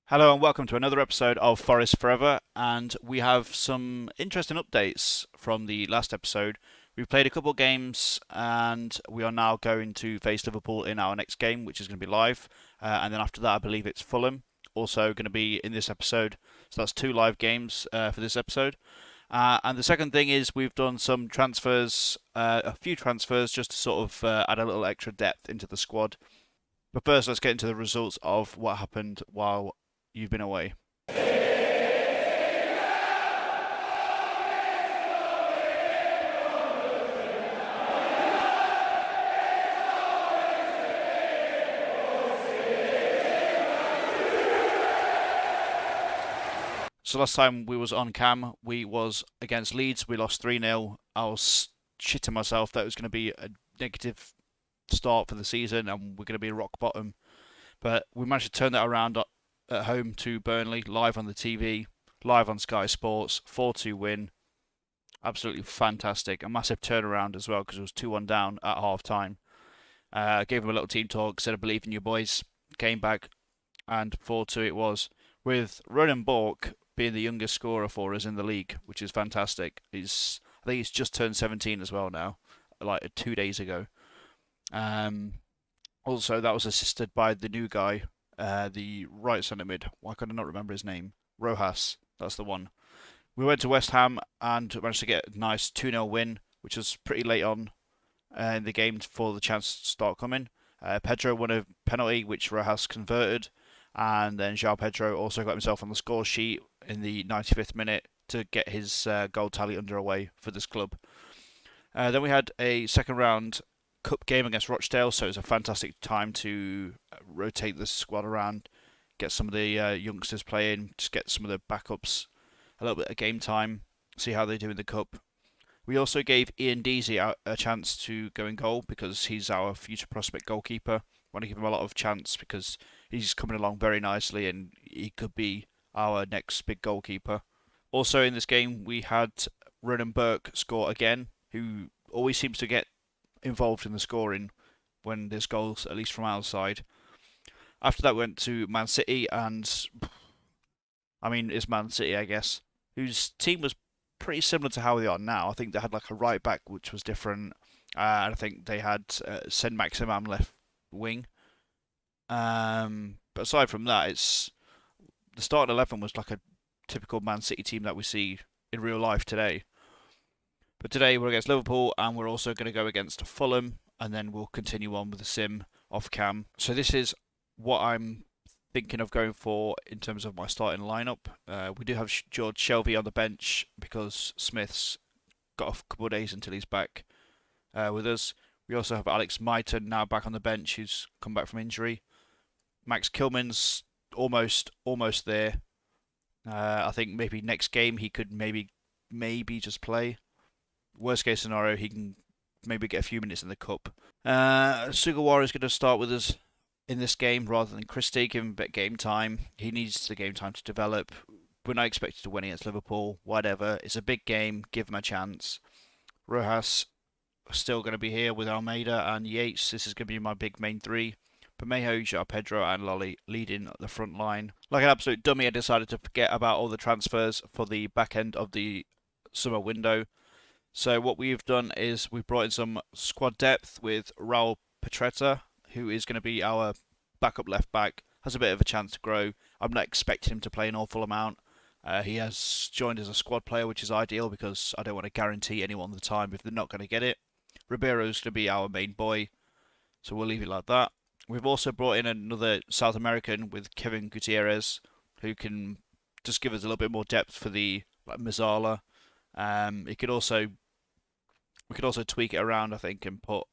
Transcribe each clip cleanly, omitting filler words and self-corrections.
Hello and welcome to another episode of Forest Forever, and we have some interesting updates from the last episode. We've played a couple of games, and we are now going to face Liverpool in our next game, which is going to be live. And then after that, I believe it's Fulham, also going to be in this episode. So that's two live games for this episode. And the second thing is we've done some transfers, a few transfers, just to sort of add a little extra depth into the squad. But first, let's get into the results of what happened while you've been away. So last time we was on cam, we was against Leeds. We lost 3-0. I was shitting myself that it was going to be a negative start for the season and we're going to be rock bottom. But we managed to turn that around at home to Burnley, live on the TV, live on Sky Sports, 4-2 win. Absolutely fantastic. A massive turnaround as well because it was 2-1 down at half time. Gave them a little team talk, said I believe in you boys. Came back and 4-2 it was, with Ronan Bork being the youngest scorer for us in the league, which is fantastic. I think he's just turned 17 as well now, like 2 days ago. Also, that was assisted by the new guy, the right centre mid. Why can I not remember his name? Rojas, that's the one. We went to West Ham and managed to get a nice 2-0 win, which was pretty late on in the game for the chance to start coming. Pedro won a penalty, which Rojas converted, and then João Pedro also got himself on the score sheet in the 95th minute to get his goal tally underway for this club. Then we had a second round cup game against Rochdale, so it was a fantastic time to rotate the squad around, get some of the youngsters playing, just get some of the backups a little bit of game time, see how they do in the cup. We also gave Ian Deasy a chance to go in goal because he's our future prospect goalkeeper. Want to give him a lot of chance because he's coming along very nicely and he could be our next big goalkeeper. Also in this game we had Ronan Burke score again, who always seems to get involved in the scoring when there's goals, at least from our side. After that we went to Man City, and I mean it's Man City I guess, whose team was pretty similar to how they are now. I think they had like a right back which was different, and I think they had Sen Maximum left wing. But aside from that, it's the starting 11 was like a typical Man City team that we see in real life today. But today we're against Liverpool, and we're also going to go against Fulham, and then we'll continue on with the sim off cam. So this is what I'm thinking of going for in terms of my starting lineup. We do have George Shelvey on the bench because Smith's got a couple of days until he's back with us. We also have Alex Myton now back on the bench, who's come back from injury. Max Kilman's almost there. I think maybe next game he could maybe just play. Worst case scenario, he can maybe get a few minutes in the cup. Sugawara is going to start with us in this game rather than Christie. Give him a bit of game time. He needs the game time to develop. We're not expected to win against Liverpool. Whatever. It's a big game. Give him a chance. Rojas still going to be here with Almeida and Yates. This is going to be my big main three. Pamejo, João Pedro and Lolly leading the front line. Like an absolute dummy, I decided to forget about all the transfers for the back end of the summer window. So what we've done is we've brought in some squad depth with Raul Petretta, who is going to be our backup left back. Has a bit of a chance to grow. I'm not expecting him to play an awful amount. He has joined as a squad player, which is ideal because I don't want to guarantee anyone the time if they're not going to get it. Ribeiro's going to be our main boy, so we'll leave it like that. We've also brought in another South American with Kevin Gutierrez, who can just give us a little bit more depth for the Mazzala. We could also tweak it around, I think, and put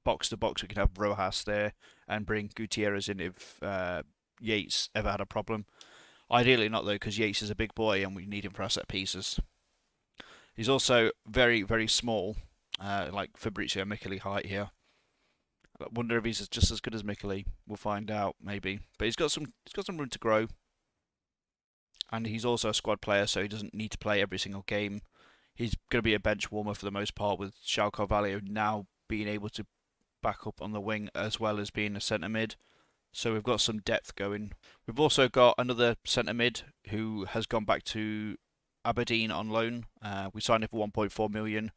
box to box. We could have Rojas there and bring Gutierrez in if Yates ever had a problem. Ideally not though, because Yates is a big boy and we need him for our set pieces. He's also very, very small, like Fabrizio Micheli height here. I wonder if he's just as good as Micheli. We'll find out, maybe. But he's got some room to grow. And he's also a squad player, so he doesn't need to play every single game. He's going to be a bench warmer for the most part, with João Carvalho now being able to back up on the wing as well as being a centre mid. So we've got some depth going. We've also got another centre mid who has gone back to Aberdeen on loan. We signed him for 1.4 million.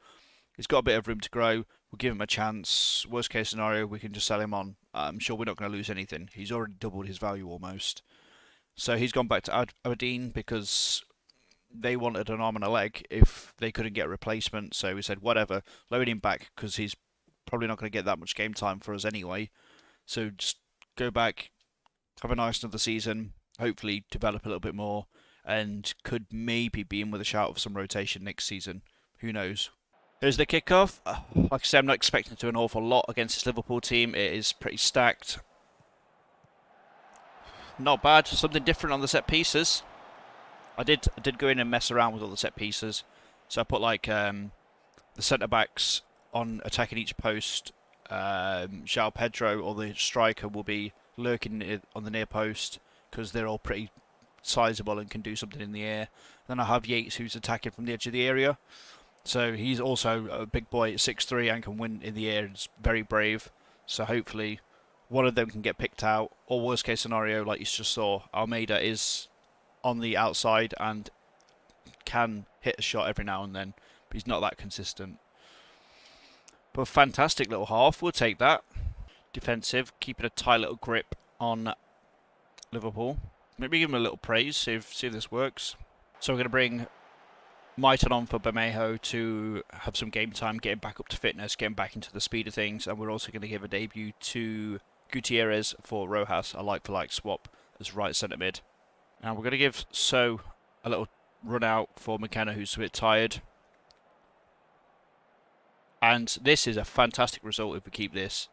He's got a bit of room to grow. We'll give him a chance. Worst case scenario, we can just sell him on. I'm sure we're not going to lose anything. He's already doubled his value almost. So he's gone back to Aberdeen because they wanted an arm and a leg if they couldn't get a replacement. So we said, whatever, load him back because he's probably not going to get that much game time for us anyway. So just go back, have a nice another season, hopefully develop a little bit more, and could maybe be in with a shout of some rotation next season. Who knows? Here's the kickoff. Like I said, I'm not expecting to do an awful lot against this Liverpool team. It is pretty stacked. Not bad. Something different on the set pieces. I did go in and mess around with all the set pieces. So I put like the centre backs on attacking each post. João Pedro or the striker will be lurking on the near post because they're all pretty sizable and can do something in the air. Then I have Yates who's attacking from the edge of the area. So he's also a big boy at 6'3" and can win in the air. It's very brave. So hopefully one of them can get picked out. Or worst case scenario, like you just saw, Almeida is on the outside and can hit a shot every now and then. But he's not that consistent. But fantastic little half. We'll take that. Defensive. Keeping a tight little grip on Liverpool. Maybe give him a little praise. See if this works. So we're going to bring Maiton on for Bermejo to have some game time, getting back up to fitness, getting back into the speed of things, and we're also going to give a debut to Gutierrez for Rojas, a like-for-like swap as right centre mid. And we're going to give So a little run out for McKenna, who's a bit tired. And this is a fantastic result if we keep this.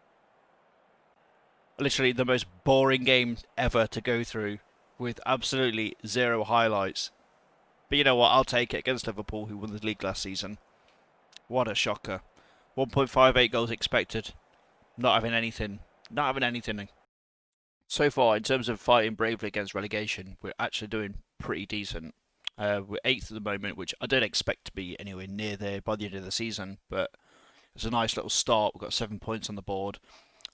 Literally the most boring game ever to go through with absolutely zero highlights. But you know what, I'll take it against Liverpool, who won the league last season. What a shocker. 1.58 goals expected. Not having anything. Not having anything. So far, in terms of fighting bravely against relegation, we're actually doing pretty decent. We're 8th at the moment, which I don't expect to be anywhere near there by the end of the season. But it's a nice little start. We've got 7 points on the board.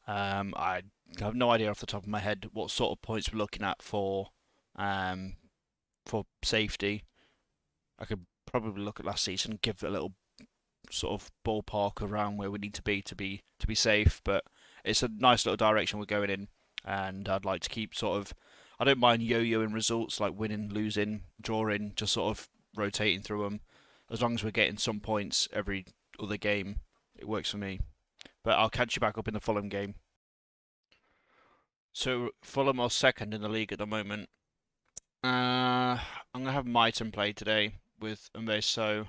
I have no idea off the top of my head what sort of points we're looking at for safety. I could probably look at last season and give a little sort of ballpark around where we need to be safe, but it's a nice little direction we're going in, and I'd like to keep sort of, I don't mind yo-yoing results like winning, losing, drawing, just sort of rotating through them. As long as we're getting some points every other game, it works for me. But I'll catch you back up in the Fulham game. So Fulham are second in the league at the moment. I'm going to have Maiton play today with So.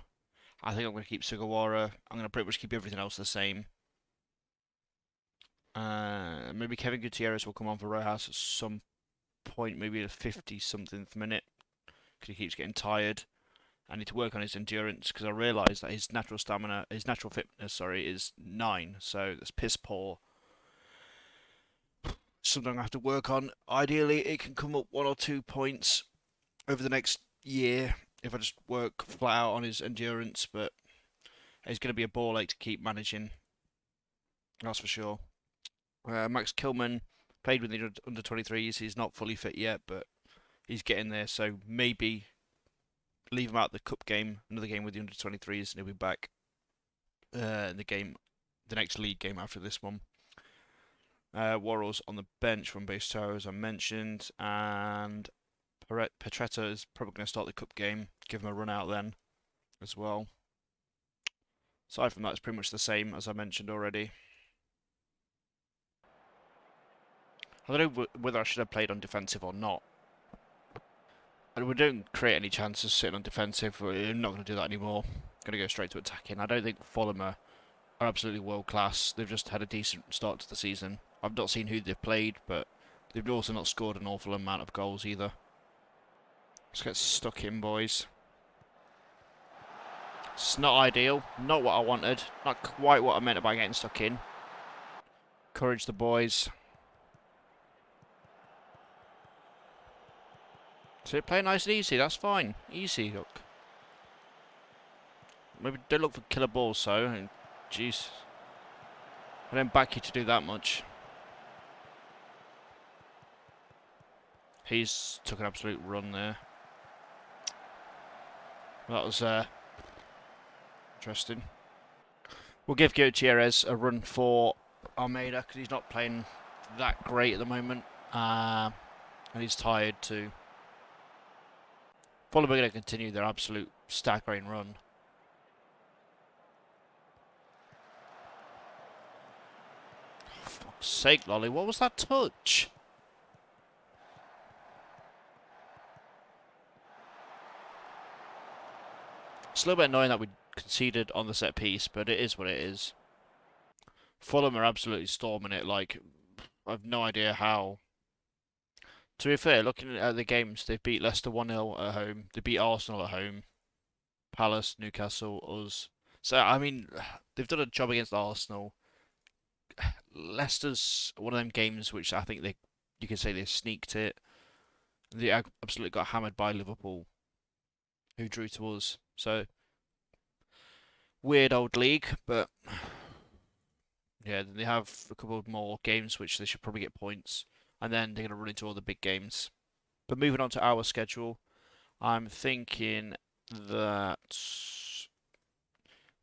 I think I'm going to keep Sugawara. I'm going to pretty much keep everything else the same. Maybe Kevin Gutierrez will come on for Rojas at some point, maybe the 50-something minute, because he keeps getting tired. I need to work on his endurance because I realise that his natural fitness, is 9, so that's piss poor. Something I have to work on. Ideally, it can come up 1 or 2 points over the next year if I just work flat out on his endurance, but it's going to be a ball ache to keep managing. That's for sure. Max Kilman played with the under-23s. He's not fully fit yet, but he's getting there, so maybe leave him out the cup game, another game with the under-23s, and he'll be back in the next league game after this one. Worrell's on the bench from base tower, as I mentioned, and Petretta is probably going to start the cup game. Give him a run out then as well. Aside from that, it's pretty much the same as I mentioned already. I don't know whether I should have played on defensive or not. And we don't create any chances sitting on defensive. We're not going to do that anymore. Going to go straight to attacking. I don't think Fulham are absolutely world class. They've just had a decent start to the season. I've not seen who they've played, but they've also not scored an awful amount of goals either. Let's get stuck in, boys. It's not ideal. Not what I wanted. Not quite what I meant by getting stuck in. Encourage the boys. So play nice and easy, that's fine. Easy, look. Maybe don't look for killer balls, so. Jeez. I don't back you to do that much. He's took an absolute run there. That was interesting. We'll give Gutierrez a run for Almeida because he's not playing that great at the moment. And he's tired too. Fulham are going to continue their absolute staggering run. For fuck's sake, Lolly, what was that touch? It's a little bit annoying that we conceded on the set piece, but it is what it is. Fulham are absolutely storming it. Like, I've no idea how. To be fair, looking at the games, they've beat Leicester 1-0 at home. They beat Arsenal at home. Palace, Newcastle, us. So, I mean, they've done a job against Arsenal. Leicester's one of them games which I think you can say they sneaked it. They absolutely got hammered by Liverpool, who drew to us. So, weird old league, but yeah, they have a couple of more games which they should probably get points, and then they're going to run into all the big games. But moving on to our schedule, I'm thinking that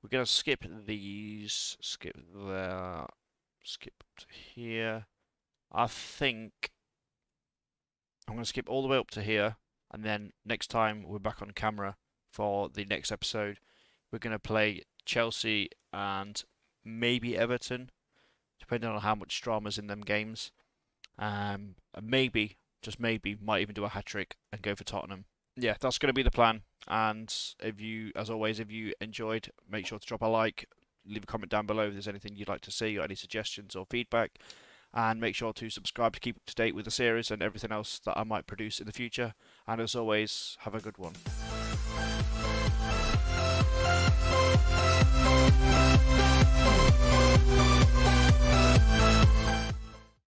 we're going to skip these, skip there, skip to here. I think I'm going to skip all the way up to here, and then next time we're back on camera for the next episode, we're going to play Chelsea and maybe Everton, depending on how much drama's in them games. And maybe, just maybe, might even do a hat-trick and go for Tottenham. Yeah, that's going to be the plan. And if you, as always, if you enjoyed, make sure to drop a like, leave a comment down below if there's anything you'd like to see or any suggestions or feedback. And make sure to subscribe to keep up to date with the series and everything else that I might produce in the future. And as always, have a good one.